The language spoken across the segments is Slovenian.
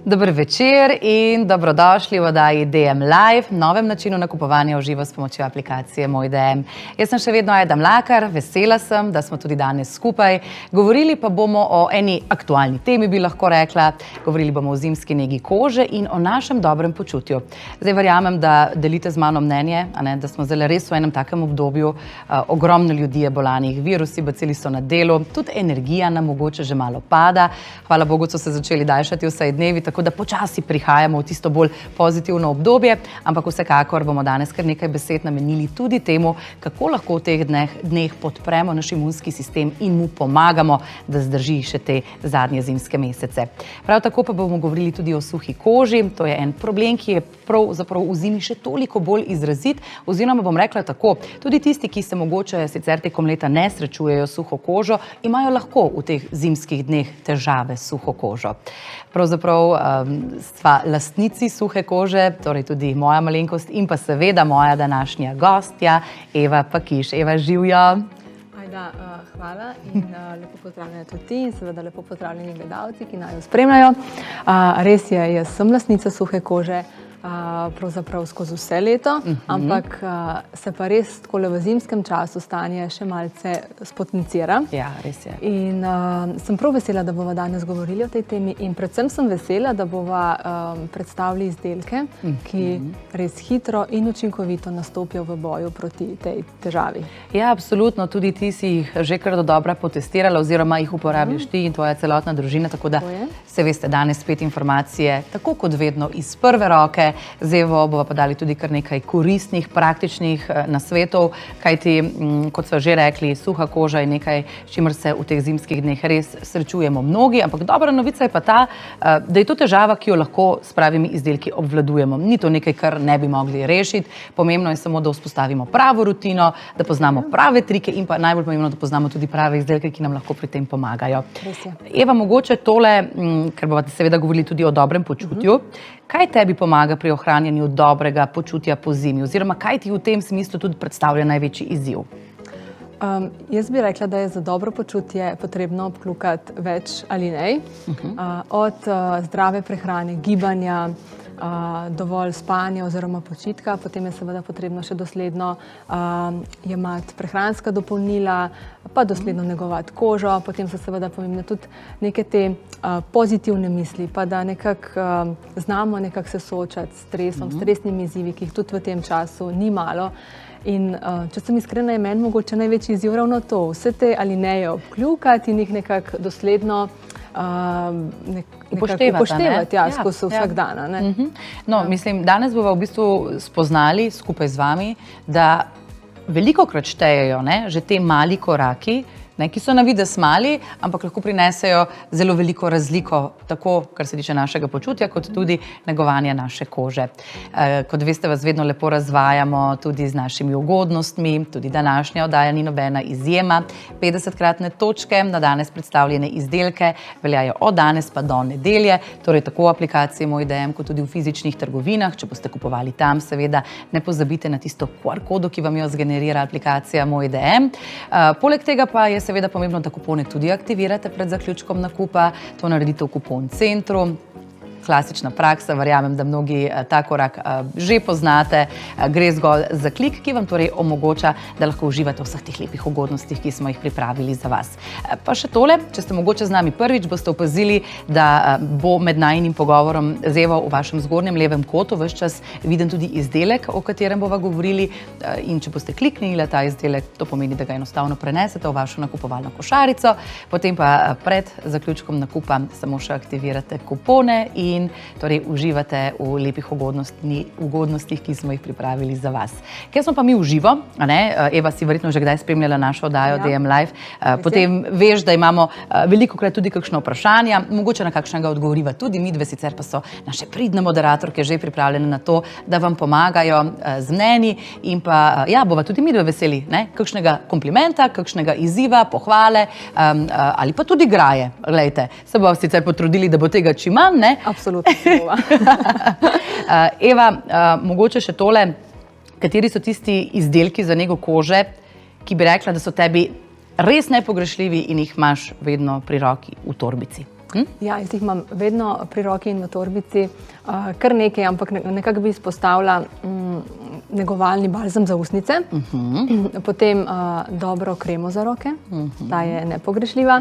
Dober večer in dobrodošli v oddaji DM Live, novem načinu nakupovanja v živo s pomočjo aplikacije Moj DM. Jaz sem še vedno Aida Mlakar, vesela sem, da smo tudi danes skupaj. Govorili pa bomo o eni aktualni temi, bi lahko rekla. Govorili bomo o zimski negi kože in o našem dobrem počutju. Zdaj verjamem, da delite z mano mnenje, da smo zdaj res v enem takem obdobju. Ogromno ljudi je bolanih, virusi, bacili so na delu, tudi energija nam mogoče že malo pada. Hvala Bogu, so se začeli daljšati vsaj dnevi, tako da počasi prihajamo v tisto bolj pozitivno obdobje, ampak vsekakor bomo danes kar nekaj besed namenili tudi temu, kako lahko v teh dneh podpremo naš imunski sistem in mu pomagamo, da zdrži še te zadnje zimske mesece. Prav tako pa bomo govorili tudi o suhi koži. To je en problem, ki je pravzaprav v zimi še toliko bolj izrazit, oziroma bom rekla tako, tudi tisti, ki se mogoče sicer tekom leta ne srečujejo s suho kožo, imajo lahko v teh zimskih dneh težave s suho kožo. Pravzaprav sva lastnici suhe kože, torej tudi moja malenkost in pa seveda moja današnja gostja, Eva Pakiš. Eva, živjo! Ajda, hvala in lepo pozdravljeni tudi ti in seveda lepo pozdravljeni gledalci, ki naju spremljajo. Res je, jaz sem lastnica suhe kože, pravzaprav skozi vse leto, ampak se pa res takole v zimskem času stanje še malce spotencira. Ja, res je. In sem prav vesela, da bova danes govorili o tej temi in predvsem sem vesela, da bova predstavili izdelke, ki res hitro in učinkovito nastopijo v boju proti tej težavi. Ja, absolutno, tudi ti si jih že kar dodobra potestirala oziroma jih uporabljaš ti in tvoja celotna družina, tako da se veste danes spet informacije, tako kot vedno iz prve roke. Z Evo bova pa dali tudi kar nekaj koristnih, praktičnih nasvetov, kajti, kot sva že rekli, suha koža je nekaj, s čimer se v teh zimskih dneh res srečujemo mnogi, ampak dobra novica je pa ta, da je to težava, ki jo lahko s pravimi izdelki obvladujemo. Ni to nekaj, kar ne bi mogli rešiti, pomembno je samo, da vzpostavimo pravo rutino, da poznamo prave trike in pa najbolj pomembno, da poznamo tudi prave izdelke, ki nam lahko pri tem pomagajo. Eva, mogoče tole, ker bova seveda govorili tudi o dobrem počutju, kaj tebi pomaga pri ohranjanju dobrega počutja po zimi, oziroma kaj ti v tem smislu tudi predstavlja največji izziv? Jaz bi rekla, da je za dobro počutje potrebno obkljukati več alinej, od zdrave prehrane, gibanja, dovolj spanja oziroma počitka, potem je seveda potrebno še dosledno jemati prehranska dopolnila, pa dosledno negovati kožo, potem so seveda pomembne tudi neke te pozitivne misli, pa da nekako znamo nekako se soočati s stresom, stresnimi izzivi, ki jih tudi v tem času ni malo. In če sem iskrena, je meni mogoče največji izziv ravno to, vse te alineje obkljukati in jih nekako dosledno upoštevati skozi vsak dan. No, mislim, danes bova v bistvu spoznali skupaj z vami, da velikokrat štejejo že te mali koraki, ki so na videz mali, ampak lahko prinesejo zelo veliko razliko, tako kar se tiče našega počutja, kot tudi negovanja naše kože. Kot veste, vas vedno lepo razvajamo tudi z našimi ugodnostmi, tudi današnja oddaja ni nobena izjema. 50-kratne točke na danes predstavljene izdelke veljajo od danes pa do nedelje, torej tako v aplikaciji Moj DM, kot tudi v fizičnih trgovinah. Če boste kupovali tam, seveda ne pozabite na tisto QR kodo, ki vam jo zgenerira aplikacija Moj DM. Poleg tega pa je seveda pomembno, da kupone tudi aktivirate pred zaključkom nakupa. To naredite v kupon centru. Klasična praksa, verjamem, da mnogi ta korak že poznate. Gre zgolj za klik, ki vam torej omogoča, da lahko uživate vseh teh lepih ugodnostih, ki smo jih pripravili za vas. Pa še tole, če ste mogoče z nami prvič, boste opazili, da bo med najinim pogovorom z Evo v vašem zgornjem levem kotu ves čas viden tudi izdelek, o katerem bova govorili. In če boste kliknili na ta izdelek, to pomeni, da ga enostavno prenesete v vašo nakupovalno košarico, potem pa pred zaključkom nakupa samo še aktivirate kupone in torej uživate v lepih ugodnostih, ki smo jih pripravili za vas. Ker smo pa mi v živo, Eva, si verjetno že kdaj spremljala našo oddajo DM Live, potem veš, da imamo velikokrat tudi kakšno vprašanja, mogoče na kakšnega odgovoriva tudi midve, sicer pa so naše pridne moderatorke že pripravljene na to, da vam pomagajo z mnenji in pa, bova tudi midve veseli, kakšnega komplimenta, kakšnega izziva, pohvale ali pa tudi graje. Glejte, se bova sicer potrudili, da bo tega čim manj, Absolutno. Eva, mogoče še tole, kateri so tisti izdelki za nego kože, ki bi rekla, da so tebi res nepogrešljivi in jih imaš vedno pri roki v torbici? Ja, jaz jih imam vedno pri roki in v torbici, kar nekaj, ampak nekako bi izpostavila negovalni balzam za usnice, potem dobro kremo za roke, ta je nepogrešljiva,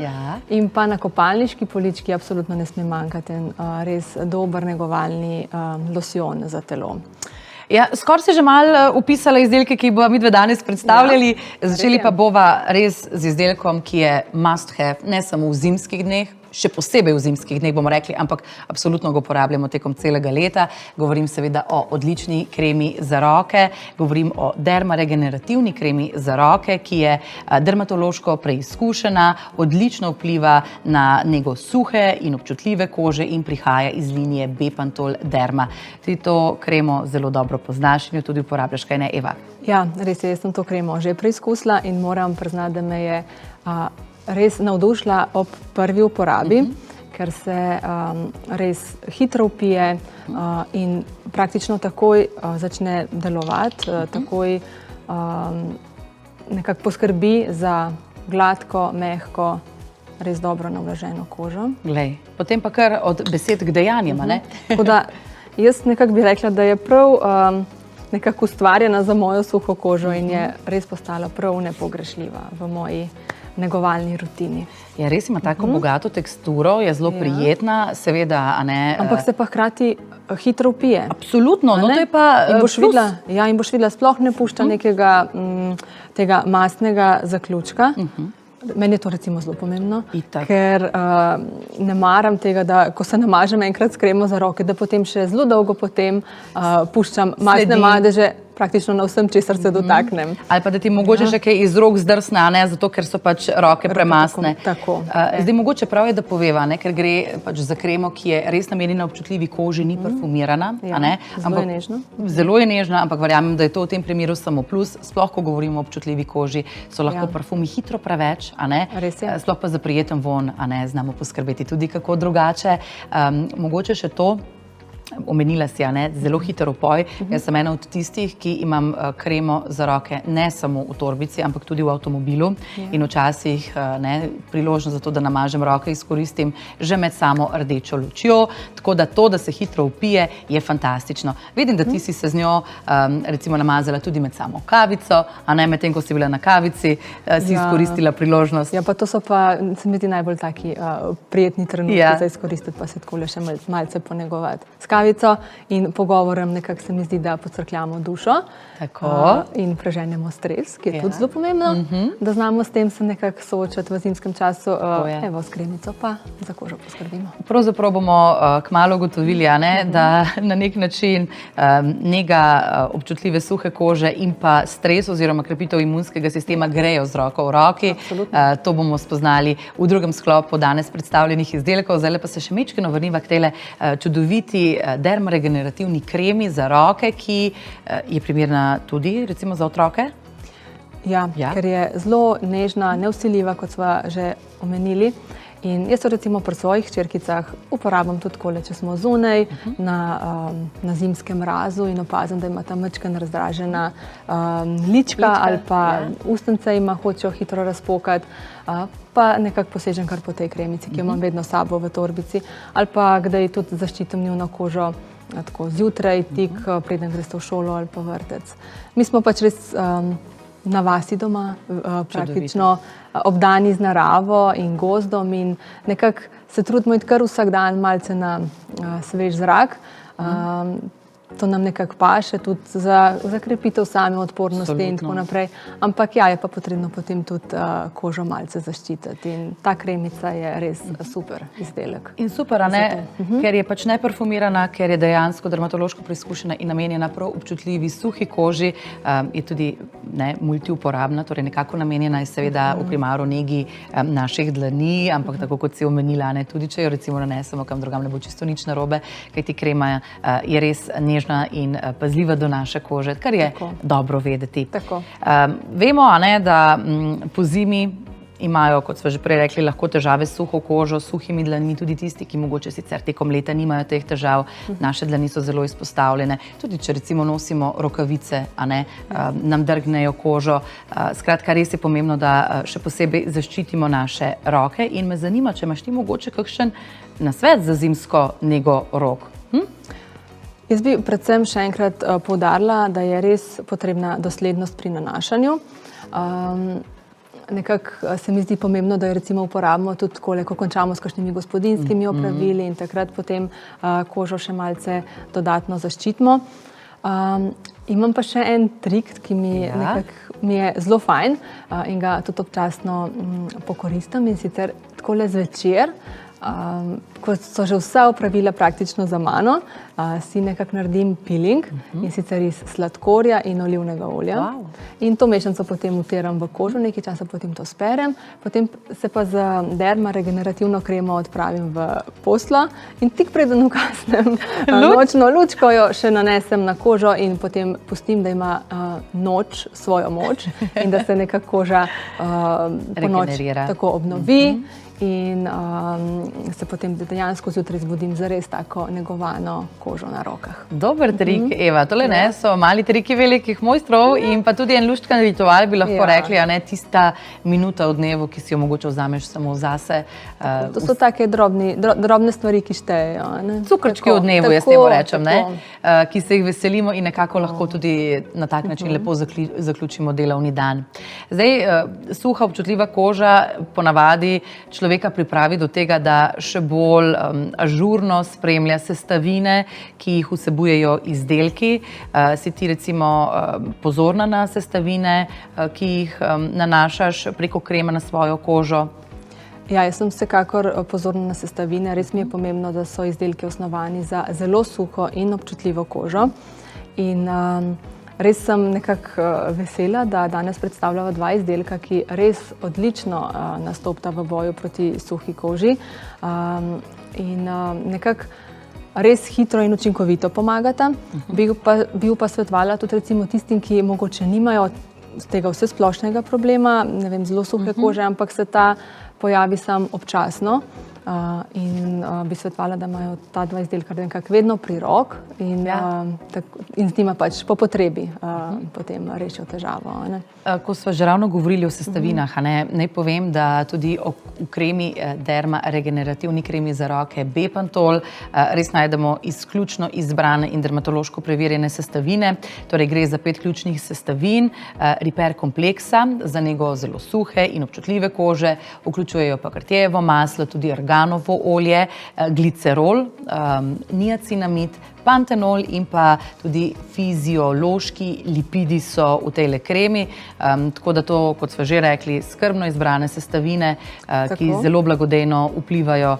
in pa na kopalniški polički absolutno ne sme manjkati res dober negovalni losjon za telo. Ja, skoraj si že malo upisala izdelke, ki jih bova midve danes predstavljali. Začeli pa bova res z izdelkom, ki je must have, ne samo v zimskih dneh, še posebej v zimskih dneh bomo rekli, ampak absolutno ga uporabljamo tekom celega leta. Govorim seveda o odlični kremi za roke, govorim o dermaregenerativni kremi za roke, ki je dermatološko preizkušena, odlično vpliva na nego suhe in občutljive kože in prihaja iz linije Bepantol Derma. Ti to kremo zelo dobro poznaš in jo tudi uporabljaš, kaj ne, Eva? Ja, res je, jaz sem to kremo že preizkusila in moram priznati, da me je res navdušila ob prvi uporabi, ker se res hitro vpije in praktično takoj začne delovati, takoj nekako poskrbi za gladko, mehko, res dobro navlaženo kožo. Glej, potem pa kar od besed k dejanjem, ne? Tako da jaz nekako bi rekla, da je prav nekako ustvarjena za mojo suho kožo in je res postala prav nepogrešljiva v moji negovalni rutini. Ja, res ima tako bogato teksturo, je zelo prijetna, seveda, a ne... Ampak se pa hkrati hitro vpije. Absolutno, no to je pa plus. In boš videla, sploh ne pušča nekega tega mastnega zaključka. Meni je to recimo zelo pomembno, ker ne maram tega, da ko se namažem enkrat s kremo za roke, da potem še zelo dolgo potem puščam mastne madeže praktično na vsem, česar se dotaknem. Ali pa da ti mogoče še kaj iz rok zdrsne, ne, zato ker so pač roke premastne. Tako. Zdaj mogoče prav je, da poveva, ne, ker gre pač za kremo, ki je res namenjena občutljivi koži, ni parfumirana, a ne. Zelo je nežna. Zelo je nežna, ampak verjamem, da je to v tem primeru samo plus. Sploh, ko govorimo o občutljivi koži, so lahko parfumi hitro preveč, a ne. Res je. Sploh pa za prijeten von, a ne, znamo poskrbeti tudi kako drugače. Mogoče še to, omenila si, zelo hiter upoj. Jaz sem ena od tistih, ki imam kremo za roke ne samo v torbici, ampak tudi v avtomobilu. In včasih priložnost za to, da namažem roke, izkoristim že med samo rdečo lučjo. Tako da to, da se hitro vpije, je fantastično. Vidim, da ti si se z njo recimo namazala tudi med samo kavico, a ne medtem, ko si bila na kavici, si izkoristila priložnost. Ja, pa to so pa, se mi zdi, najbolj taki prijetni trenutki za izkoristiti, pa se takole še malce ponegovati. Kavico in pogovorom nekako se mi zdi, da podcrkljamo dušo in preženemo stres, ki je tudi zelo pomembno, da znamo s tem se nekako soočati v zimskem času. Evo, s kremico pa za kožo poskrbimo. Pravzaprav bomo kmalu ugotovili, da na nek način nega občutljive suhe kože in pa stres oziroma krepitev imunskega sistema grejo z roko v roki. To bomo spoznali v drugem sklopu danes predstavljenih izdelkov. Zdaj pa se še mečkeno vrniva k tele čudoviti dermaregenerativni kremi za roke, ki je primerna tudi recimo za otroke? Ja, ker je zelo nežna, nevsiljiva, kot sva že omenili. In jaz to recimo pri svojih hčerkicah uporabljam tudi takole, če smo zunaj na zimskem mrazu in opazim, da ima ta majčkeno razdražena lička ali pa ustnice ima hočejo hitro razpokati, pa nekako posežem kar po tej kremici, ki jo imam vedno s sabo v torbici, ali pa kdaj tudi zaščitim njuno kožo tako zjutraj, tik preden greste v šolo ali pa vrtec. Mi smo pač res na vasi doma, praktično obdani z naravo in gozdom in nekako se trudimo iti kar vsak dan malce na svež zrak. To nam nekako paše tudi za krepitev same odpornosti in tako naprej. Ampak je pa potrebno potem tudi kožo malce zaščititi in ta kremica je res super izdelek. In super, ker je pač neparfumirana, ker je dejansko dermatološko preizkušena in namenjena prav občutljivi suhi koži, je tudi multiuporabna, torej nekako namenjena je seveda v primaru negi naših dlani, ampak tako kot si omenila, tudi če jo recimo nanesemo kam drugam, ne bo čisto nič narobe, kajti krema je res nežna in pazljiva do naše kože, kar je dobro vedeti. Vemo, da po zimi imajo, kot smo že prej rekli, lahko težave s suho kožo, suhimi dlanmi, tudi tisti, ki mogoče sicer tekom leta nimajo teh težav. Naše dlani so zelo izpostavljene. Tudi če recimo nosimo rokavice, nam drgnejo kožo. Skratka, res je pomembno, da še posebej zaščitimo naše roke. In me zanima, če imaš ti mogoče kakšen nasvet za zimsko nego rok? Jaz bi predvsem še enkrat poudarila, da je res potrebna doslednost pri nanašanju. Nekako se mi zdi pomembno, da jo recimo uporabimo tudi takole, ko končamo s kakšnimi gospodinjskimi opravili in takrat potem kožo še malce dodatno zaščitimo. Imam pa še en trik, ki mi je zelo fajn in ga tudi občasno pokoristim, in sicer takole zvečer, ko so že vsa opravila praktično za mano, si nekako naredim peeling, in sicer iz sladkorja in olivnega olja. In to mešanico potem utiram v kožo, nekaj časa potem to sperem, potem se pa z Derma regenerativno kremo odpravim v poslo in tik preden ugasnem nočno lučko jo še nanesem na kožo in potem pustim, da ima noč svojo moč in da se neka koža po noči tako obnovi. In se potem dejansko zjutraj zbudim z res tako negovano kožo na rokah. Dober trik, Eva. Tole so mali triki velikih mojstrov in pa tudi en luštkan ritual, bi lahko rekli, tista minuta v dnevu, ki si jo mogoče vzameš samo zase. To so take drobne stvari, ki štejejo. Cukrčki v dnevu, jaz temu rečem, ki se jih veselimo in nekako lahko tudi na tak način lepo zaključimo delovni dan. Zdaj, suha, občutljiva koža ponavadi človeka pripravi do tega, da še bolj ažurno spremlja sestavine, ki jih vsebujejo izdelki. Si ti recimo pozorna na sestavine, ki jih nanašaš preko kreme na svojo kožo? Ja, jaz sem vsekakor pozorna na sestavine. Res mi je pomembno, da so izdelki osnovani za zelo suho in občutljivo kožo. In res sem nekako vesela, da danes predstavljava dva izdelka, ki res odlično nastopata v boju proti suhi koži in nekako res hitro in učinkovito pomagata. Bi pa svetovala tudi recimo tistim, ki mogoče nimajo tega vsesplošnega problema, ne vem, zelo suhe kože, ampak se ta pojavi sam občasno. In bi svetovala, da imajo ta dva izdelka vedno pri rok in z njima pač po potrebi potem rešijo težavo. Ko smo že ravno govorili o sestavinah, naj povem, da tudi v kremi Derma regenerativni kremi za roke Bepantol res najdemo izključno izbrane in dermatološko preverjene sestavine. Torej gre za 5 ključnih sestavin Repair kompleksa za nego zelo suhe in občutljive kože, vključujejo pa kartijevo maslo, tudi arganovo olje, glicerol, niacinamid, pantenol in pa tudi fiziološki lipidi so v tejle kremi. Tako da to, kot smo že rekli, skrbno izbrane sestavine, ki zelo blagodejno vplivajo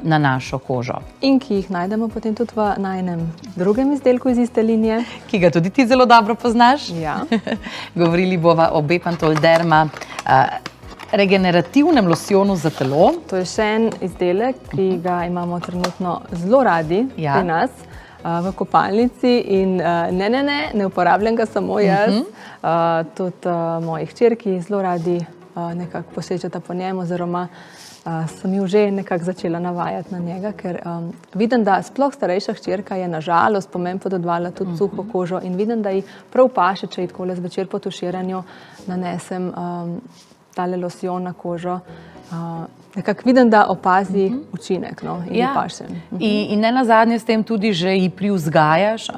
na našo kožo. In ki jih najdemo potem tudi v najinem drugem izdelku iz iste linije. Ki ga tudi ti zelo dobro poznaš. Ja. Govorili bova o Bepantol Derma regenerativnem losjonu za telo. To je še en izdelek, ki ga imamo trenutno zelo radi pri nas v kopalnici in ne uporabljam ga samo jaz, tudi moji hčerki zelo radi nekako posečata po njem, oziroma sem ju že nekako začela navajati na njega, ker vidim, da sploh starejša hčerka je na žalost po meni podedvala tudi suho kožo in vidim, da ji prav paše, če ji takole zvečer po tuširanju nanesem tale losjon na kožo. Nekako vidim, da opazi učinek in ji paše. In ne nazadnje s tem tudi že ji privzgajaš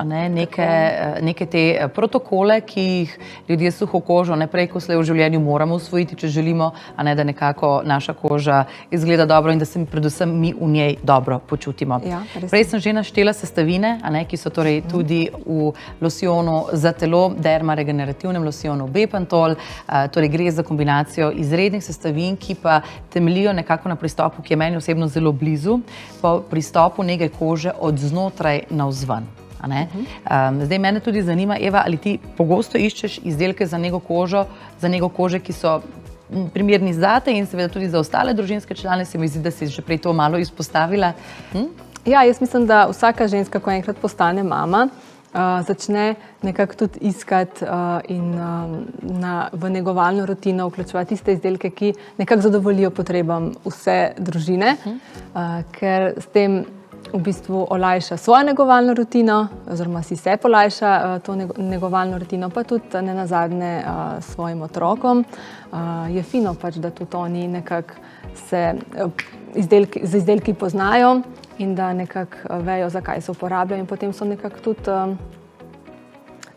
neke te protokole, ki jih ljudje s suho kožo prej ko slej v življenju moramo usvojiti, če želimo, da nekako naša koža izgleda dobro in da se predvsem mi v njej dobro počutimo. Prej sem že naštela sestavine, ki so torej tudi v losjonu za telo, Derma regenerativnem losjonu Bepantol. Torej gre za kombinacijo izrednih sestavin, ki pa temeljijo nekako na pristopu, ki je meni osebno zelo blizu, po pristopu nege kože od znotraj navzven. Zdaj mene tudi zanima, Eva, ali ti pogosto iščeš izdelke za nego kože, ki so primerni zate in seveda tudi za ostale družinske člane, se mi zdi, da si že prej to malo izpostavila. Ja, jaz mislim, da vsaka ženska, ko enkrat postane mama, začne nekako tudi iskati in v negovalno rutino vključevati tiste izdelke, ki nekako zadovoljijo potrebam vse družine, ker s tem v bistvu olajša svojo negovalno rutino, oziroma si se polajša to negovalno rutino, pa tudi nenazadnje svojim otrokom. Je fino pač, da tudi oni nekako se z izdelki poznajo in da nekako vejo, zakaj se uporabljajo, in potem so nekako tudi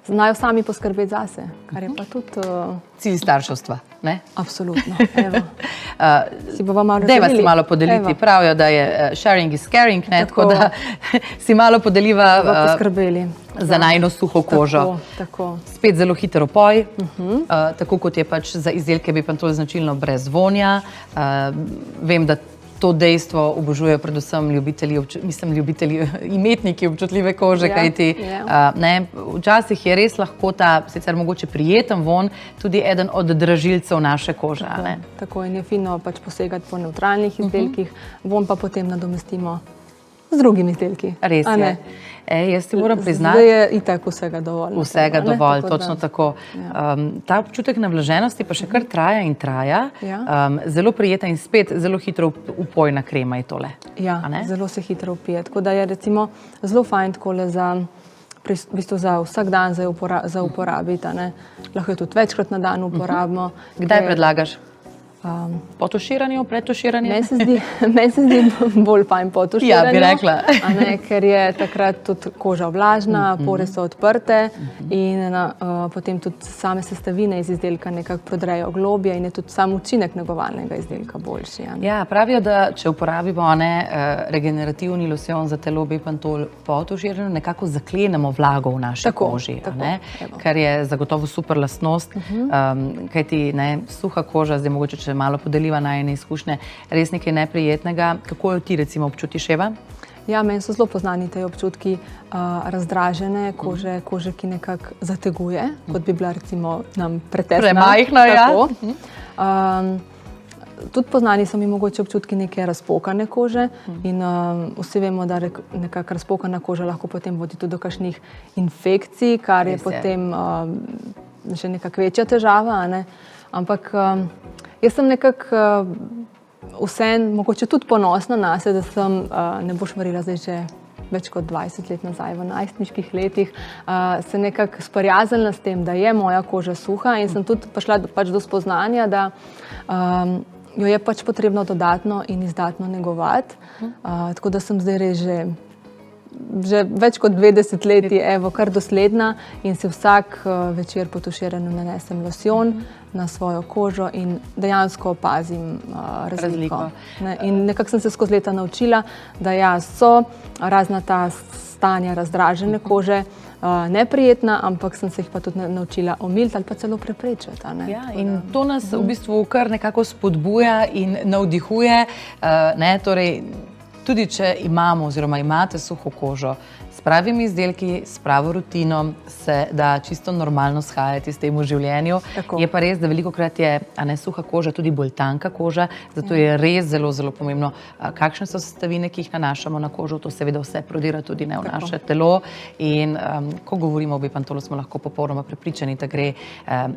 znajo sami poskrbeti zase, kar je pa tudi cilj starševstva, ne? Absolutno. Si bova malo Dajva si malo podeliti. Pravijo, da je sharing is caring, ne? Tako da si malo podeliva poskrbeli za najino suho kožo. Tako. Spet zelo hiter opoj, tako kot je pač za izdelke Bepantol značilno brez vonja. Vem, da to dejstvo obožujejo predvsem ljubitelji, imetniki občutljive kože, kajti včasih je res lahko ta, sicer mogoče prijeten von, tudi eden od dražilcev naše kože. Tako, in je fino pač posegati po nevtralnih izdelkih, von pa potem nadomestimo z drugimi izdelki. Res je. Jaz ti moram priznati. Zdaj je itak vsega dovolj. Vsega dovolj, točno tako. Ta občutek navlaženosti pa še kar traja in traja. Zelo prijeta in spet zelo hitro upojna krema je tole. Ja, zelo se hitro upije. Tako da je recimo zelo fajn takole za vsak dan za uporabiti. Lahko jo tudi večkrat na dan uporabimo. Kdaj predlagaš? Po tuširanju, pred tuširanjem? Meni se zdi bolj fajn po tuširanju. Ja, bi rekla. Ker je takrat tudi koža vlažna, pore so odprte in potem tudi same sestavine iz izdelka nekako prodrejo globje in je tudi sam učinek negovalnega izdelka boljši. Ja, pravijo, da če uporabimo regenerativni losjon za telo Bepantol po tuširanju, nekako zaklenemo vlago v naši koži. Kar je zagotovo super lastnost, kajti suha koža, zdaj mogoče če malo podeliva najine izkušnje, res nekaj neprijetnega. Kako jo ti recimo občutiš, Eva? Ja, meni so zelo poznani te občutki razdražene kože, ki nekako zateguje, kot bi bila recimo nam pretesna. Premajhna, ja. Tudi poznani so mi mogoče občutki neke razpokane kože in vsi vemo, da nekako razpokana koža lahko potem vodi tudi do kakšnih infekcij, kar je potem še nekako večja težava, ampak jaz sem nekako vseeno mogoče tudi ponosna nase, da sem, ne boš verjela, zdaj že več kot 20 let nazaj, v najstniških letih, se nekako sprijaznila s tem, da je moja koža suha in sem tudi prišla pač do spoznanja, da jo je pač potrebno dodatno in izdatno negovati. Tako da sem zdaj res že več kot 20 leti kar dosledna in si vsak večer po tuširanju nanesem losjon na svojo kožo in dejansko opazim razliko. In nekako sem se skozi leta naučila, da so razna ta stanja razdražene kože neprijetna, ampak sem se jih pa tudi naučila omiliti ali pa celo preprečiti. Ja, in to nas v bistvu kar nekako spodbuja in navdihuje, torej tudi če imamo oziroma imate suho kožo, s pravimi izdelki, s pravo rutino se da čisto normalno shajati s tem v življenju. Je pa res, da velikokrat je suha koža tudi bolj tanka koža, zato je res zelo, zelo pomembno, kakšne so sestavine, ki jih nanašamo na kožo. To seveda vse prodira tudi v naše telo. In ko govorimo o Bepantolu, smo lahko popolnoma prepričani, da gre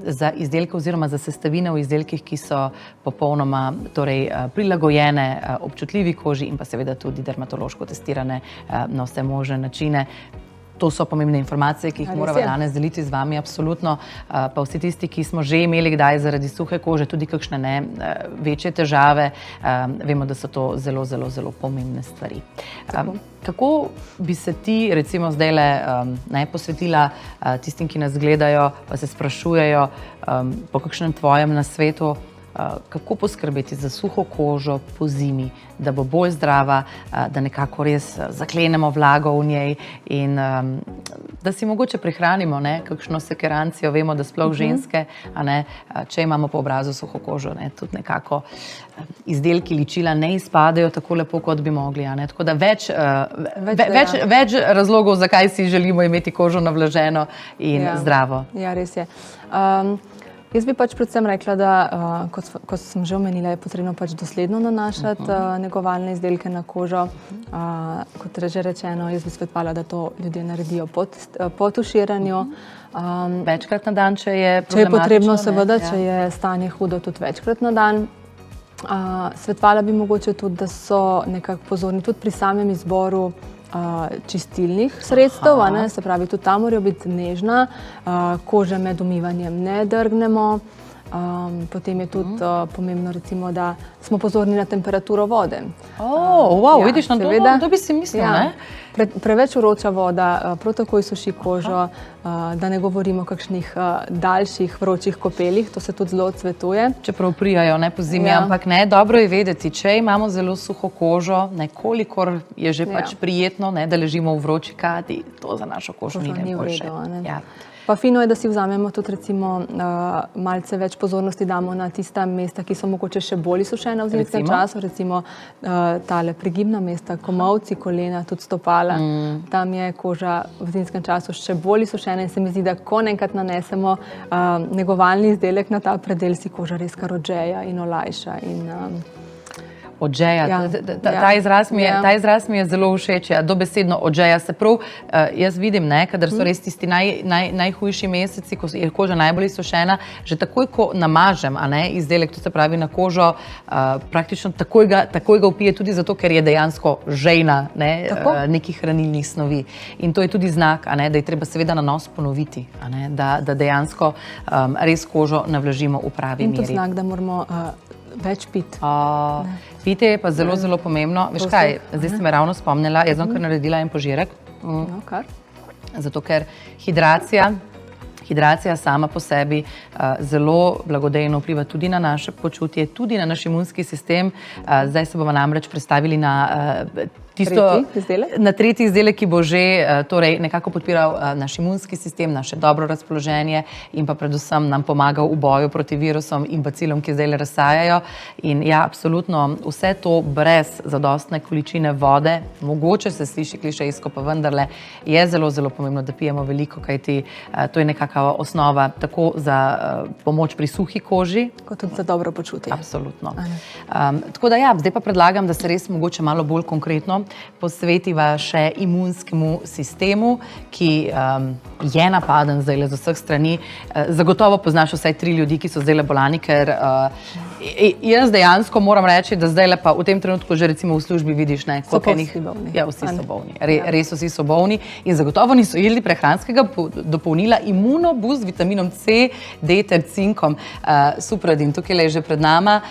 za izdelke oziroma za sestavine v izdelkih, ki so popolnoma prilagojene občutljivi koži in pa seveda tudi dermatološko testirane na vse možne načine. To so pomembne informacije, ki jih moramo danes deliti z vami, absolutno. Pa vsi tisti, ki smo že imeli kdaj zaradi suhe kože tudi kakšne večje težave, vemo, da so to zelo, zelo, zelo pomembne stvari. Kako bi se ti recimo zdajle posvetila tistim, ki nas gledajo, pa se sprašujejo po kakšnem tvojem nasvetu, kako poskrbeti za suho kožo po zimi, da bo bolj zdrava, da nekako res zaklenemo vlago v njej in da si mogoče prihranimo kakšno sekerancijo. Vemo, da sploh ženske, če imamo po obrazu suho kožo, tudi nekako izdelki ličila ne izpadajo tako lepo, kot bi mogli. Tako da več razlogov, zakaj si želimo imeti kožo navlaženo in zdravo. Ja, res je. Jaz bi pač predvsem rekla, da, kot sem že omenila, je potrebno pač dosledno nanašati negovalne izdelke na kožo. Kot že rečeno, jaz bi svetovala, da to ljudje naredijo po tuširanju. Večkrat na dan, če je problematično. Če je potrebno, seveda, če je stanje hudo, tudi večkrat na dan. Svetovala bi mogoče tudi, da so nekako pozorni tudi pri samem izboru čistilnih sredstev, se pravi, tudi tam morajo biti nežna, kože med umivanjem ne drgnemo. Potem je tudi pomembno, recimo, da smo pozorni na temperaturo vode. Vidiš, to bi si mislil, ne? Preveč vroča voda, prav tako suši kožo, da ne govorimo o kakšnih daljših vročih kopelih, to se tudi zelo odsvetuje. Čeprav prijajo, ne, po zimi, ampak ne, dobro je vedeti, če imamo zelo suho kožo, nekolikor je že pač prijetno, ne, da ležimo v vroči kadi, to za našo kožo ni najboljše. Pa fino je, da si vzamemo tudi recimo malce več pozornosti damo na tista mesta, ki so mogoče še bolj izsušena v zimskem času, recimo tale prigibna mesta, komolci, kolena, tudi stopala. Tam je koža v zimskem času še bolj izsušena in se mi zdi, da ko enkrat nanesemo negovalni izdelek na ta predel, si koža res kar odžeja in olajša. Odžeja. Ta izraz mi je zelo všeč, dobesedno odžeja. Se prav, jaz vidim, kadar so res tisti najhujši meseci, ko je koža najbolj izsušena, že takoj, ko namažem izdelek, to se pravi na kožo, praktično takoj ga vpije tudi zato, ker je dejansko žejna nekih hranilnih snovi. In to je tudi znak, da je treba seveda nanos ponoviti, da dejansko res kožo navlažimo v pravi meri. In to znak, da moramo več piti. Pitje je pa zelo, zelo pomembno. Veš kaj, zdaj si me ravno spomnila, jaz bom kar naredila en požirek. Zato, ker hidracija sama po sebi zelo blagodejno vpliva tudi na naše počutje, tudi na naš imunski sistem. Zdaj se bomo namreč predstavili na tretji izdelek, ki bo že nekako podpiral naš imunski sistem, naše dobro razpoloženje in pa predvsem nam pomagal v boju proti virusom in bacilom, ki zdaj razsajajo. In ja, absolutno vse to brez zadostne količine vode, mogoče se sliši klišejsko, pa vendarle je zelo, zelo pomembno, da pijemo veliko, kajti to je nekakva osnova tako za pomoč pri suhi koži, kot tudi za dobro počutje. Absolutno. Tako da ja, zdaj pa predlagam, da se res mogoče malo bolj konkretno posvetiva še imunskemu sistemu, ki je napaden zdaj z vseh strani. Zagotovo poznaš vsaj 3 ljudi, ki so zdaj bolani, ker jaz dejansko moram reči, da zdaj pa v tem trenutku že recimo v službi vidiš, so pa vsi bolni. Ja, vsi so bolni. Res vsi so bolni in zagotovo niso jedli prehranskega dopolnila Immunoboost z vitaminom C, D ter cinkom. Supradin, tukaj je že pred nama.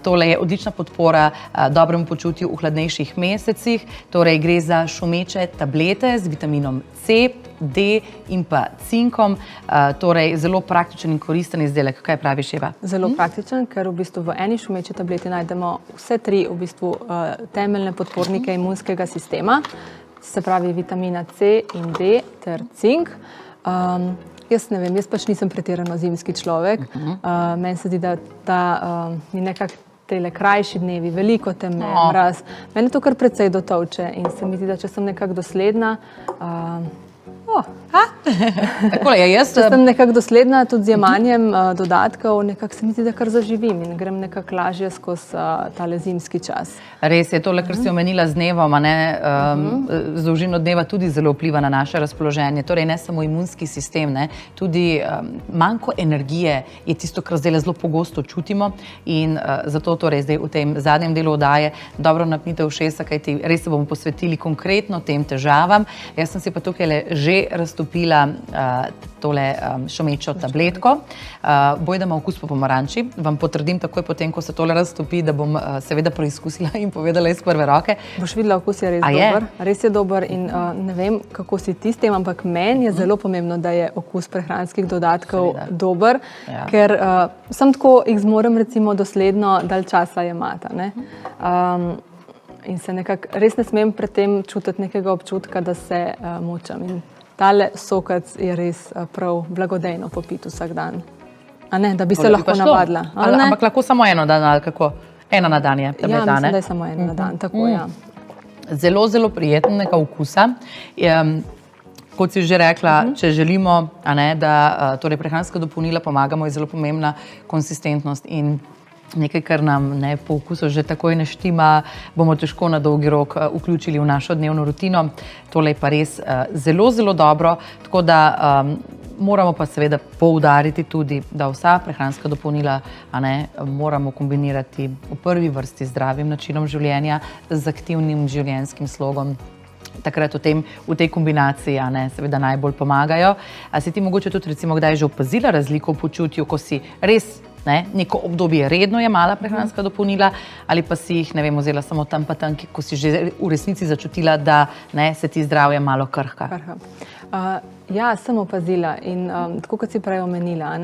Tole je odlična podpora dobremu počutju v hladnejših mesecih. Torej gre za šumeče tablete z vitaminom C, D in pa cinkom. Torej zelo praktičen in koristen izdelek. Kaj praviš, Eva? Zelo praktičen, ker v bistvu v eni šumeči tableti najdemo vse 3 v bistvu temeljne podpornike imunskega sistema, se pravi vitamina C in D ter cink. Jaz ne vem, jaz pač nisem pretirano zimski človek. Meni se zdi, da mi nekako tele krajši dnevi, veliko teme, mraz. Mene to kar precej dotolče in se mi zdi, da če sem nekako dosledna, če sem nekako dosledna tudi z jemanjem dodatkov, nekako se mi zdi, da kar zaživim in grem nekako lažje skozi tale zimski čas. Res je, tole, kar si omenila z dnevom, z dolžino dneva tudi zelo vpliva na naše razpoloženje. Torej ne samo imunski sistem, tudi manko energije je tisto, kar zdaj zelo pogosto čutimo in zato torej zdaj v tem zadnjem delu oddaje dobro napnite ušesa, kajti res se bomo posvetili konkretno tem težavam. Jaz sem si pa tukaj že raztopila tole šumečo tabletko. Bojda ima okus po pomaranči. Vam potrdim takoj potem, ko se tole raztopi, da bom seveda preizkusila in povedala iz prve roke. Boš videla, okus je res dober. Res je dober in ne vem, kako si ti s tem, ampak meni je zelo pomembno, da je okus prehranskih dodatkov dober, ker sem tako jih zmorem recimo dosledno dalj časa jemati. In se nekako res ne smem pred tem čutiti nekega občutka, da se mučam. In tale sokac je res prav blagodejno popiti vsak dan. Da bi se lahko navadila. Ampak lahko samo eno dan, ali kako? Ena na dan je tableta, ne? Ja, mislim, da je samo ena na dan, tako ja. Zelo, zelo prijetnega okusa. kot si že rekla, če želimo, da torej prehranska dopolnila pomagamo, je zelo pomembna konsistentnost in nekaj, kar nam po okusu že takoj ne štima, bomo težko na dolgi rok vključili v našo dnevno rutino. Tole je pa res zelo, zelo dobro, tako da moramo pa seveda poudariti tudi, da vsa prehranska dopolnila moramo kombinirati v prvi vrsti z zdravim načinom življenja, z aktivnim življenjskim slogom. Takrat v tej kombinaciji seveda najbolj pomagajo. A si ti mogoče tudi recimo kdaj že opazila razliko v počutju, ko si res neko obdobje redno jemala prehranska dopolnila ali pa si jih, ne vem, vzela samo tam pa tam, ko si že v resnici začutila, da se ti zdravje malo krhka? Ja, sem opazila in tako kot si prej omenila,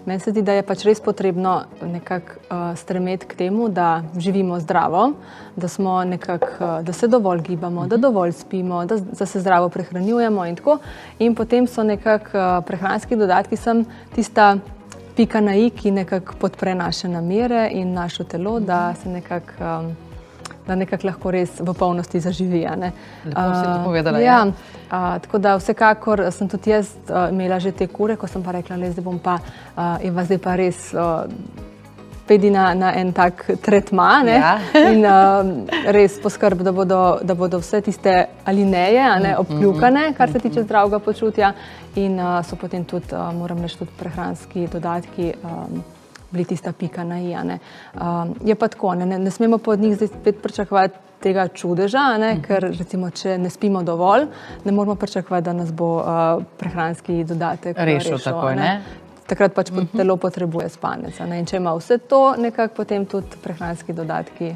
meni se zdi, da je pač res potrebno nekako stremeti k temu, da živimo zdravo, da smo nekako, da se dovolj gibamo, da dovolj spimo, da se zdravo prehranjujemo in tako. In potem so nekako prehranski dodatki sem tista pika na i, ki nekako podpre naše namere in naše telo, da se nekako lahko res v polnosti zaživi. Lepo si to povedala. Ja, tako da vsekakor sem tudi jaz imela že te kure, ko sem pa rekla, zdaj bom pa, Eva, zdaj pa res pedi na en tak tretma in res poskrb, da bodo vse tiste alineje obkljukane, kar se tiče zdravega počutja in so potem tudi, moram reči, tudi prehranski dodatki bili tista pika na i. Je pa tako, ne smemo pa od njih zdaj spet pričakovati tega čudeža, ker recimo, če ne spimo dovolj, ne moramo pričakovati, da nas bo prehranski dodatek rešil takoj, Takrat pač telo potrebuje spanec. In če ima vse to, nekako potem tudi prehranski dodatki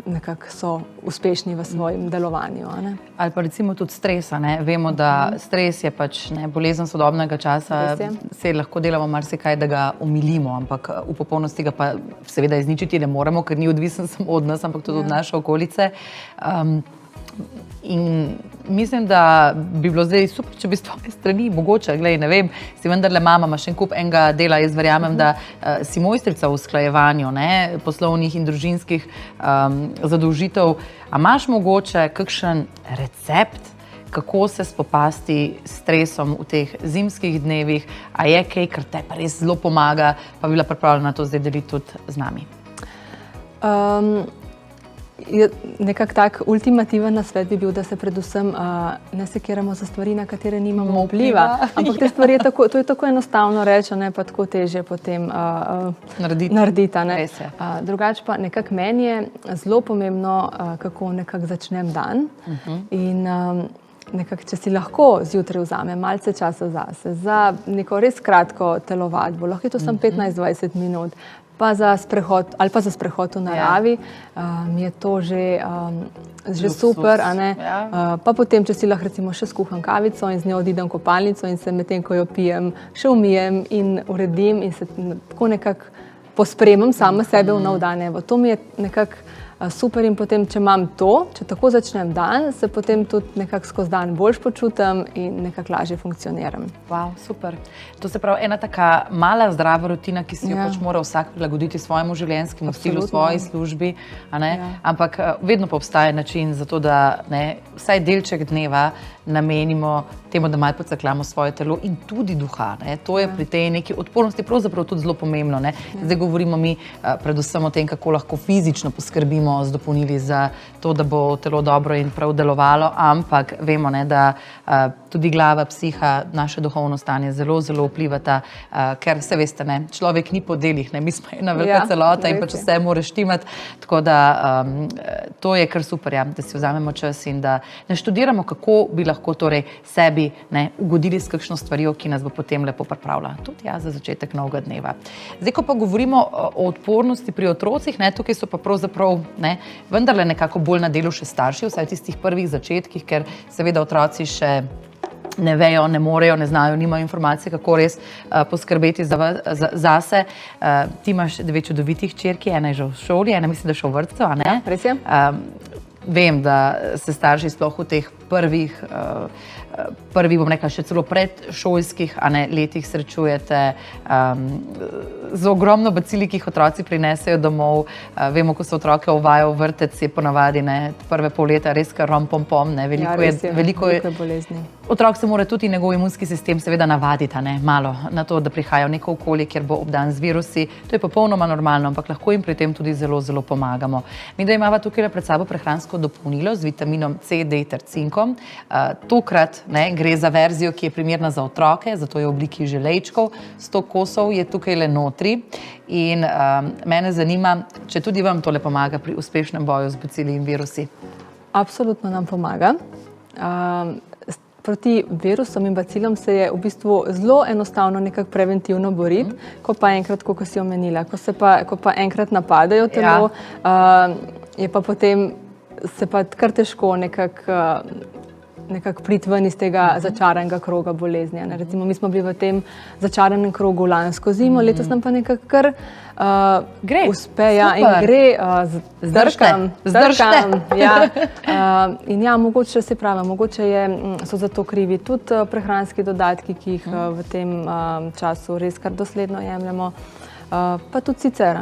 nekako so uspešni v svojem delovanju. Ali pa recimo tudi stresa. Vemo, da stres je pač bolezen sodobnega časa, se lahko delamo marsikaj, da ga omilimo, ampak v popolnosti ga pa seveda izničiti ne moremo, ker ni odvisen samo od nas, ampak tudi od naše okolice. In mislim, da bi bilo zdaj super, če bi s tvoje strani mogoče, ne vem, si vendarle mama, imaš en kup enega dela, jaz verjamem, da si mojstrica v usklajevanju poslovnih in družinskih zadolžitev. A imaš mogoče kakšen recept, kako se spopasti s stresom v teh zimskih dnevih? A je kaj, kar te pa res zelo pomaga, pa bi bila pripravljena to zdaj deliti tudi z nami? Nekako tak ultimativen nasvet bi bil, da se predvsem ne sekiramo za stvari, na katere nimamo vpliva. Ampak te stvari to je tako enostavno reči, pa tako težje potem narediti. Drugače pa nekako meni je zelo pomembno, kako nekako začnem dan. In nekako, če si lahko zjutraj vzamem malce časa zase, za neko res kratko telovadbo, lahko je to samo 15-20 minut, pa za sprehod ali pa za sprehod v naravi, mi je to že super. Pa potem, če si lahko recimo še skuham kavico in z njo odidem v kopalnico in se medtem, ko jo pijem, še umijem in uredim in se tako nekako pospremim sama sebe v nov dan. To mi je nekako super in potem, če imam to, če tako začnem dan, se potem tudi nekako skozi dan boljš počutim in nekako lažje funkcioniram. Wow, super. To se pravi ena taka mala zdrava rutina, ki si jo pač mora vsak prilagoditi svojemu življenjskemu stilu, svoji službi, ampak vedno pa obstaja način za to, da vsaj delček dneva namenimo temu, da malo pocakljamo svoje telo in tudi duha. To je pri tej neki odpornosti pravzaprav tudi zelo pomembno. Zdaj govorimo mi predvsem o tem, kako lahko fizično poskrbimo z dopolnili za to, da bo telo dobro in prav delovalo, ampak vemo, da tudi glava, psiha, naše duhovno stanje zelo, zelo vplivata, ker se veste, človek ni po delih, mi smo ena velika celota in pač vse mora štimati, tako da to je kar super, da si vzamemo čas in da ne študiramo, kako bi lahko torej sebi ugodili s kakšno stvarjo, ki nas bo potem lepo pripravila. Tudi za začetek novega dneva. Zdaj, ko pa govorimo o odpornosti pri otrocih, tukaj so pa pravzaprav vendarle nekako bolj na delu še starši, vsaj v tistih prvih začetkih, ker seveda otroci še ne vejo, ne morejo, ne znajo, nimajo informacije, kako res poskrbeti zase. Ti imaš 2 čudovitih hčerki, ena je že v šoli, ena mislim, da še v vrtcu, a ne? Ja, res je. Vem, da se starši sploh v teh prvih, bom rekla, še celo predšolskih letih srečujete z ogromno bacili, ki jih otroci prinesejo domov. Vemo, ko se otroke uvajajo v vrtec, je ponavadi prve pol leta res kar rom-pom-pom. Veliko je bolezni. Otrok se mora tudi njegov imunski sistem seveda navaditi, malo na to, da prihaja v neko okolje, kjer bo obdan z virusi. To je popolnoma normalno, ampak lahko jim pri tem tudi zelo, zelo pomagamo. Mi da imamo tukaj pred sabo prehransko dopolnilo z vitaminom C, D ter cinkom. Tokrat gre za verzijo, ki je primerna za otroke, zato je v obliki želejčkov. 100 kosov je tukaj le notri in mene zanima, če tudi vam tole pomaga pri uspešnem boju z bacili in virusi. Absolutno nam pomaga. Proti virusom in bacilom se je v bistvu zelo enostavno nekako preventivno boriti, ko pa enkrat, kot si omenila, ko pa enkrat napadajo telo, je pa potem se pa kar težko nekako priti ven iz tega začaranega kroga bolezni. Recimo, mi smo bili v tem začaranem krogu lansko zimo, letos nam pa nekako kar uspe in gre zdržkam. In ja, mogoče se pravi, mogoče so za to krivi tudi prehranski dodatki, ki jih v tem času res kar dosledno jemljemo. Pa tudi sicer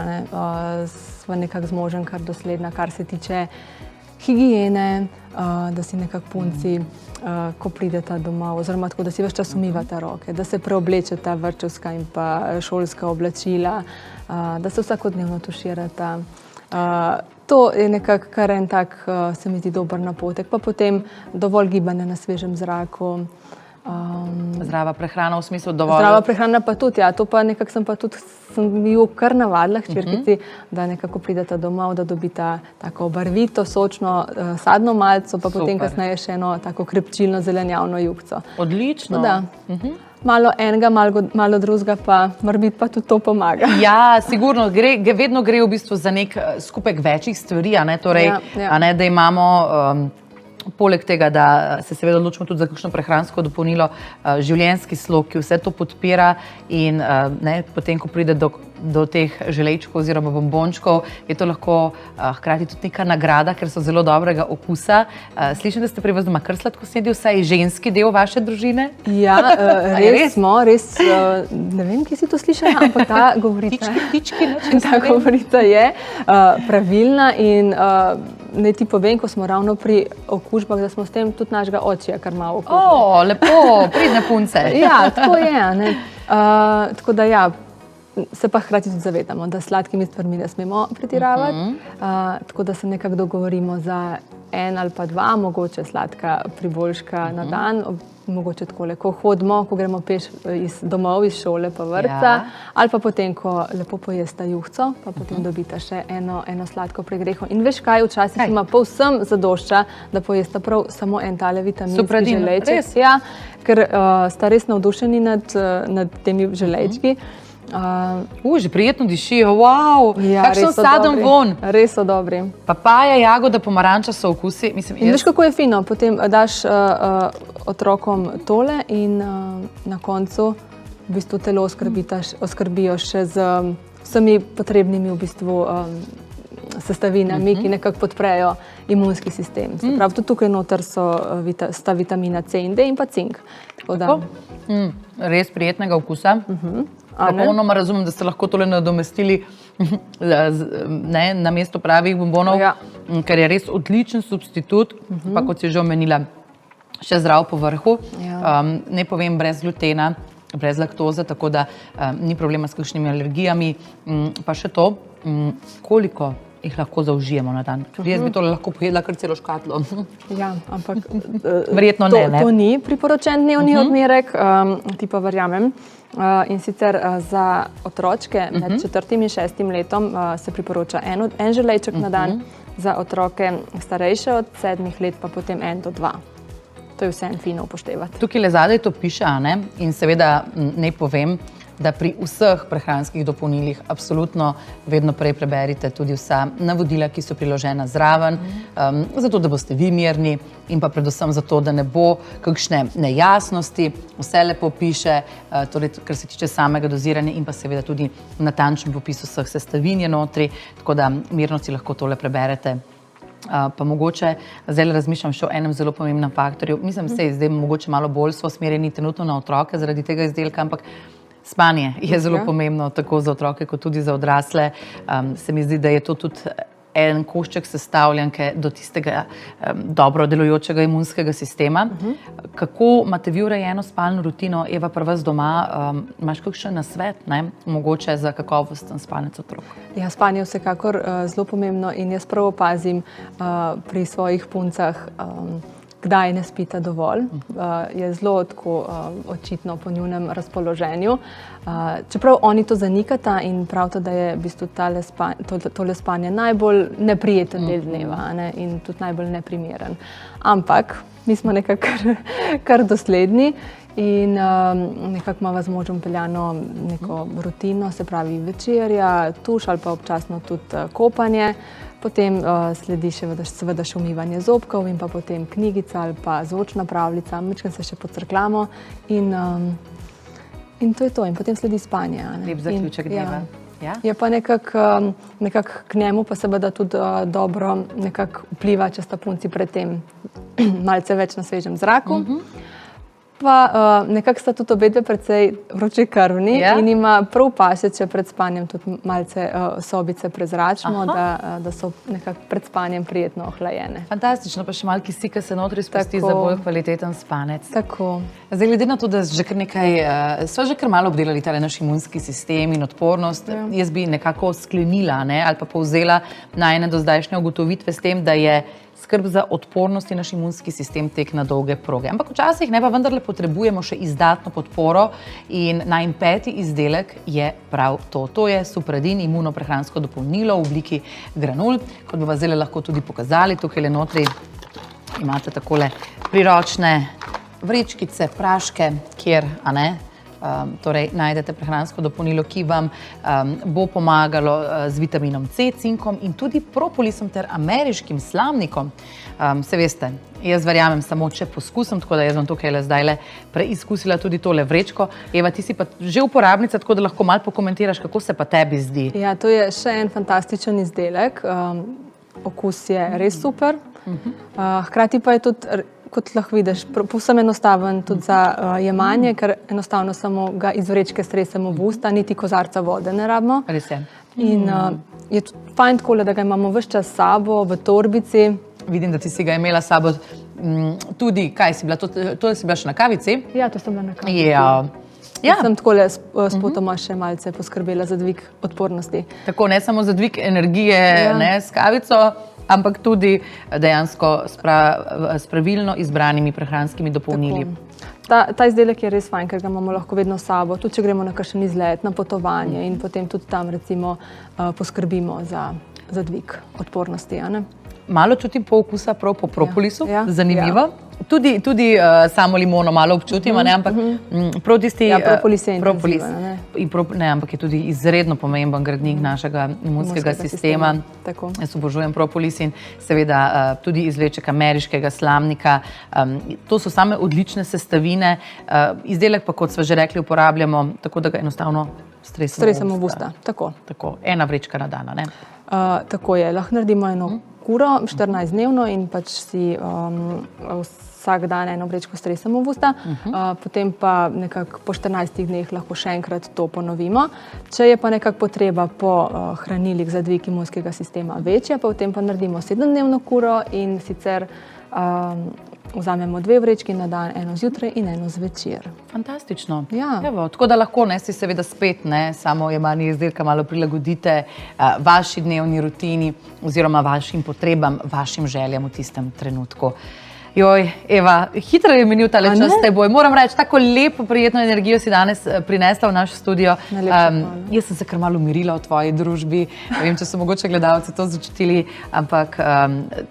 smo nekako zmožen kar dosledna, kar se tiče higiene, da si nekako punci, ko prideta domov, oziroma tako, da si ves čas umivata roke, da se preoblečeta vrtčevska in pa šolska oblačila, da se vsakodnevno tuširata. To je nekako kar en tak, se mi zdi, dober napotek. Pa potem dovolj gibanja na svežem zraku. Zdrava prehrana v smislu dovolj? Zdrava prehrana pa tudi, ja. To pa nekako sem bil kar navadila hčerkici, da nekako prideta domov, da dobita tako barvito, sočno sadno malco, pa potem kasneje še eno tako krepčilno zelenjavno juhico. Odlično. Da. Malo enega, malo drugega, pa morbiti pa tudi to pomaga. Ja, sigurno, vedno gre v bistvu za nek skupek večjih stvari, torej, da imamo poleg tega, da se seveda odločimo tudi za kakšno prehransko dopolnilo, življenjski slog, ki vse to podpira in potem, ko pride do teh želejčkov oziroma bombončkov, je to lahko hkrati tudi neka nagrada, ker so zelo dobrega okusa. Slišim, da ste pri vas doma kar sladkosnedi, vsaj ženski del vaše družine? Ja, res smo, ne vem, kje si to slišala, ampak ta govorica je pravilna in naj ti povem, ko smo ravno pri okužbah, da smo s tem tudi našega očija kar malo okužili. Lepo, pridne punce. Ja, tako je. Tako da ja, se pa hkrati tudi zavedamo, da s sladkimi stvarmi ne smemo pretiravati, tako da se nekako dogovorimo za 1 ali pa 2, mogoče sladka priboljška na dan, mogoče takole, ko hodimo, ko gremo peš domov iz šole pa vrtca, ali pa potem, ko lepo pojesta juhico, pa potem dobita še eno sladko pregreho. In veš kaj, včasih ima povsem zadošča, da pojesta prav samo en tale vitaminski želejček. Ja, ker sta res navdušeni nad temi želejčki. Že prijetno dišijo, wow, kakšen saden von. Res so dobri. Papaja, jagoda, pomaranča so okusi. In veš, kako je fino, potem daš otrokom tole in na koncu v bistvu telo oskrbijo še z vsemi potrebnimi v bistvu sestavinami, ki nekako podprejo imunski sistem. Se pravi, tudi tukaj noter sta vitamina C in D in pa cink. Res prijetnega okusa. Popolnoma razumem, da ste lahko tole nadomestili na mesto pravih bombonov, ker je res odličen substitut, pa kot si že omenila, še zdrav po vrhu. Ne povem, brez glutena, brez laktoze, tako da ni problema s kakšnimi alergijami. Pa še to, koliko jih lahko zaužijemo na dan. Jaz bi tole lahko pojedla kar celo škatlo. Ja, ampak verjetno ne. To ni priporočen dnevni odmerek, ti pa verjamem. In sicer za otročke med 4. in 6. letom se priporoča en želejček na dan, za otroke starejše od 7 let pa potem 1 do 2. To je vseeno fino upoštevati. Tukaj le zadaj to piše, in seveda ne povem, da pri vseh prehranskih dopolnilih absolutno vedno prej preberite tudi vsa navodila, ki so priložena zraven, zato da boste vi mirni in pa predvsem zato, da ne bo kakšne nejasnosti, vse lepo piše, torej kar se tiče samega doziranja in pa seveda tudi natančen popis vseh sestavin je notri, tako da mirno si lahko tole preberete. Pa mogoče zdaj razmišljam še o enem zelo pomembnem faktorju. Mislim, da se zdaj mogoče malo bolj so usmerjeni trenutno na otroke zaradi tega izdelka, ampak spanje je zelo pomembno tako za otroke kot tudi za odrasle. Se mi zdi, da je to tudi en košček sestavljanke do tistega dobro delujočega imunskega sistema. Kako imate vi urejeno spalno rutino, Eva, pri vas doma? Imaš kakšen nasvet, mogoče za kakovosten spalnic otrok? Ja, spanje je vsekakor zelo pomembno in jaz prav opazim pri svojih puncah, kdaj ne spita dovolj. Je zelo tako očitno po njunem razpoloženju. Čeprav oni to zanikata in pravite, da je v bistvu tole spanje najbolj neprijeten del dneva, ne, in tudi najbolj neprimeren. Ampak mi smo nekako kar dosledni in nekako imamo z možem peljano neko rutino, se pravi večerja, tuš ali pa občasno tudi kopanje. Potem sledi seveda še umivanje zobkov in pa potem knjigica ali pa zvočna pravljica, majčkeno se še pocrkljamo in to je to. In potem sledi spanje. Lep zaključek dneva. Ja. Je pa nekako k njemu pa seveda tudi dobro nekako vpliva, če sta punci pred tem malce več na svežem zraku. Pa nekako sta tudi obedve precej vročekrvni in ima prav paše, če pred spanjem tudi malce sobice prezračimo, da so nekako pred spanjem prijetno ohlajene. Fantastično, pa še malo kisika se notri spusti za bolj kvaliteten spanec. Tako. Zdaj, glede na to, da sva že kar malo obdelali tale naš imunski sistem in odpornost, jaz bi nekako sklenila ali pa povzela najine do zdajšnje ugotovitve s tem, da je skrb za odpornost in naš imunski sistem tek na dolge proge. Ampak včasih pa vendarle potrebujemo še izdatno podporo in najin 5. izdelek je prav to. To je Supradin imunoprehransko dopolnilo v obliki granul. Kot bomo zdaj lahko tudi pokazali, tukaj notri imate takole priročne vrečkice, praške, kjer torej najdete prehransko dopolnilo, ki vam bo pomagalo z vitaminom C, cinkom in tudi propolisom ter ameriškim slamnikom. Se veste, jaz verjamem samo, če poskusim, tako da jaz vam tukaj zdajle preizkusila tudi tole vrečko. Eva, ti si pa že uporabnica, tako da lahko malo pokomentiraš, kako se pa tebi zdi. Ja, to je še en fantastičen izdelek. Okus je res super. Hkrati pa je tudi, kot lahko vidiš, povsem enostaven tudi za jemanje, ker enostavno samo ga iz vrečke stresemo v usta, niti kozarca vode ne rabimo. Res je. In je tudi fajn takole, da ga imamo ves čas s sabo, v torbici. Vidim, da ti si ga imela s sabo tudi, kaj si bila, to si bila še na kavici? Ja, to sem bila na kavici. Ja. Sem takole spotoma še malce poskrbela za dvig odpornosti. Tako, ne samo za dvig energije s kavico, ampak tudi dejansko s pravilno izbranimi prehranskimi dopolnili. Ta izdelek je res fajn, ker ga imamo lahko vedno s sabo, tudi če gremo na kakšen izlet, na potovanje in potem tudi tam recimo poskrbimo za dvig odpornosti. Malo čutim po okusa prav po propolisu, zanimivo. Tudi samo limono malo občutim, ampak prav tisti... Ja, propolis je intenziven. Ampak je tudi izredno pomemben gradnik našega imunskega sistema. Jaz obožujem propolis in seveda tudi izvleček ameriškega slamnika. To so same odlične sestavine. Izdelek pa, kot sva že rekli, uporabljamo tako, da ga enostavno stresemo v usta. Tako, ena vrečka na dan, ne? Tako je, lahko naredimo eno kuro 14-dnevno in pač si vsak dan eno vrečko stresemo v usta, potem pa nekako po 14 dneh lahko še enkrat to ponovimo. Če je pa nekako potreba po hranilih za dvig imunskega sistema večja, potem pa naredimo 7-dnevno kuro in sicer vzamemo 2 vrečki na dan, eno zjutraj in eno zvečer. Fantastično. Ja. Evo, tako da lahko si seveda spet samo jemanje izdelka malo prilagodite vaši dnevni rutini oziroma vašim potrebam, vašim željam v tistem trenutku. Joj, Eva, hitro je minil tale čas s teboj. Moram reči, tako lepo, prijetno energijo si danes prinesla v naš studio. Jaz sem se kar malo umirila v tvoji družbi. Ne vem, če so mogoče gledalci to začutili, ampak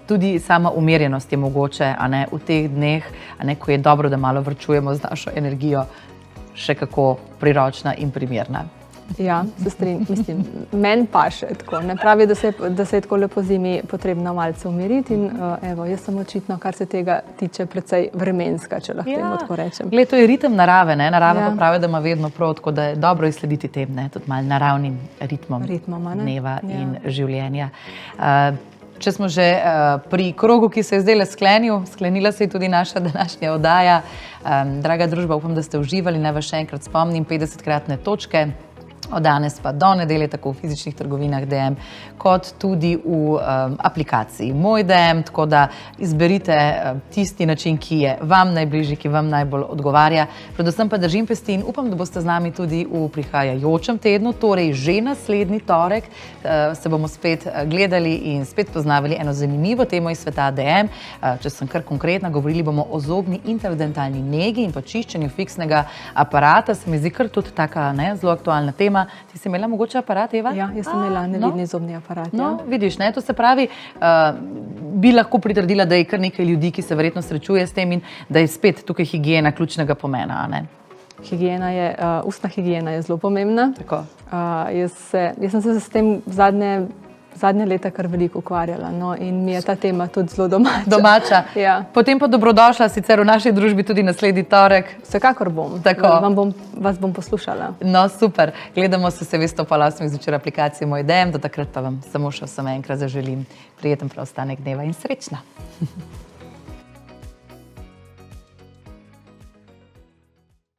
tudi sama umirjenost je mogoče v teh dneh, ko je dobro, da malo varčujemo z našo energijo, še kako priročna in primerna. Ja, se strinjam, mislim, meni paše tako. Ne pravi, da se je tako lepo zimi potrebno malce umiriti in evo, jaz sem očitno, kar se tega tiče, precej vremenska, če lahko temu tako rečem. Glej, to je ritem narave, narava pa pravi, da ima vedno prav, tako da je dobro izslediti tem, tudi malo naravnim ritmom dneva in življenja. Če smo že pri krogu, ki se je zdaj sklenila se je tudi naša današnja oddaja. Draga družba, upam, da ste uživali, naj vas še enkrat spomnim, 50-kratne točke Od danes pa do nedelje, tako v fizičnih trgovinah DM, kot tudi v aplikaciji Moj DM, tako da izberite tisti način, ki je vam najbližji, ki vam najbolj odgovarja. Predvsem pa držim pesti in upam, da boste z nami tudi v prihajajočem tednu, torej že naslednji torek, se bomo spet gledali in spet poznavali eno zanimivo temo iz sveta DM. Če sem kar konkretna, govorili bomo o zobni interdentalni negi in pa čiščenju fiksnega aparata. Se mi zdi kar tudi taka zelo aktualna tema. Ti si imela mogoče aparat, Eva? Ja, jaz sem imela nevidni zobni aparat. No, vidiš, ne, to se pravi, bi lahko pritrdila, da je kar nekaj ljudi, ki se verjetno srečuje s tem in da je spet tukaj higiena ključnega pomena, ne? Ustna higiena je zelo pomembna. Tako. Jaz sem se s tem zadnje leta kar veliko ukvarjala, no, in mi je ta tema tudi zelo domača. Ja. Potem pa dobrodošla sicer v naši družbi tudi naslednji torek. Vsekakor bom. Tako. Vas bom poslušala. No, super. Gledamo se veste ob 8 zvečer aplikacije Moj DM, do takrat pa vam samo še vsem enkrat zaželim prijeten preostanek dneva in srečno.